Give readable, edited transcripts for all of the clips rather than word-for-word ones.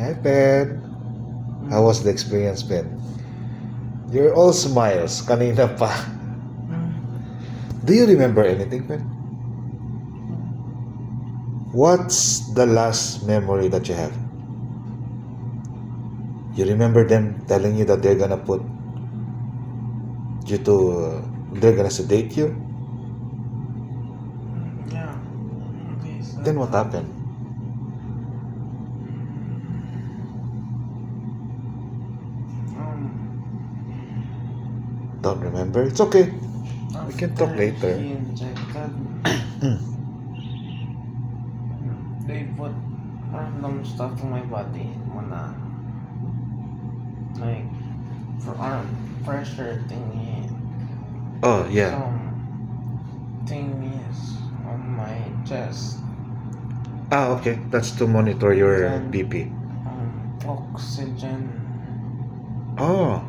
Hi, Ben. How was the experience, Ben? You're all smiles. Kanina pa. Do you remember anything, Ben? What's the last memory that you have? You remember them telling you that they're gonna put you to, they're gonna sedate you? Yeah. Then what happened? Don't remember? It's okay. We can talk later. He injected. They put random stuff to my body. Muna. Like, for arm pressure thingy. Oh, yeah. Some thingies on my chest. Ah, okay. That's to monitor your Then, BP. Oxygen. Oh,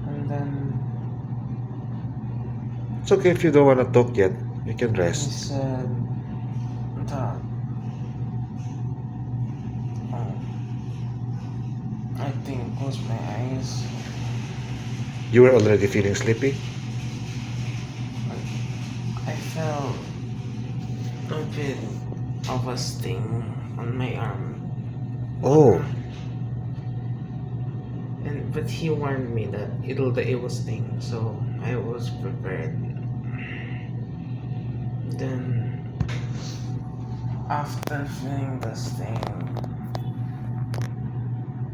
And then it's okay if you don't want to talk yet. You can he rest. said that I think close my eyes. You were already feeling sleepy? I felt a bit of a sting on my arm. Oh, But he warned me that it will sting, so I was prepared. Then after feeling the sting,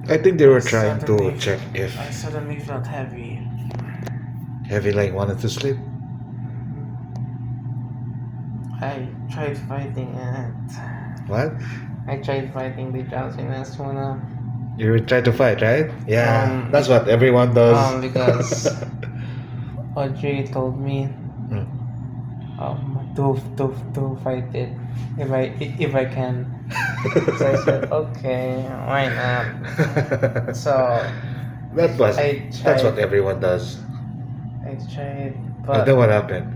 I think they were trying to suddenly- check if I suddenly felt heavy. Heavy like wanted to sleep. I tried fighting it. What? I tried fighting the drowsiness muna. You try to fight, right? Yeah, that's what everyone does. Because Audrey told me, Hmm. to fight it if I can. So I said, okay, why not? So that's I what everyone does. I tried, But but then what happened?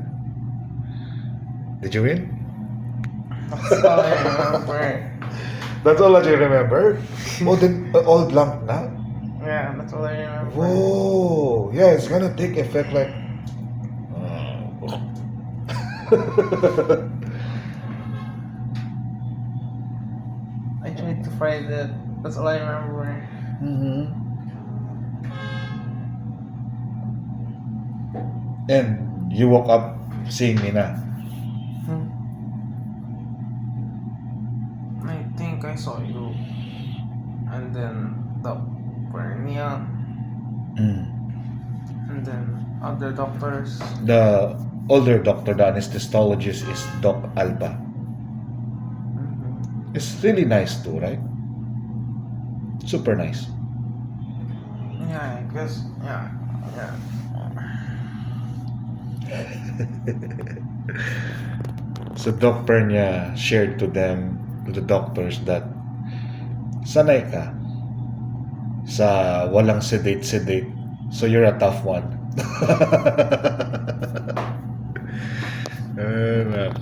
Did you win? that's all I remember. That's all that you remember? Oh, then all blank na? Yeah, that's all I remember. Whoa, yeah, it's gonna take effect like. I tried to fight it. That's all I remember. And you woke up seeing me na. I think I saw you, and then the hernia, and then other doctors. The older doctor, the anesthesiologist, is Doc Alba. It's really nice too, right? Super nice. Yeah, I guess. Yeah. So Doc Pernia shared to them, to the doctors, that sanay ka sa walang sedate. So you're a tough one. Nako.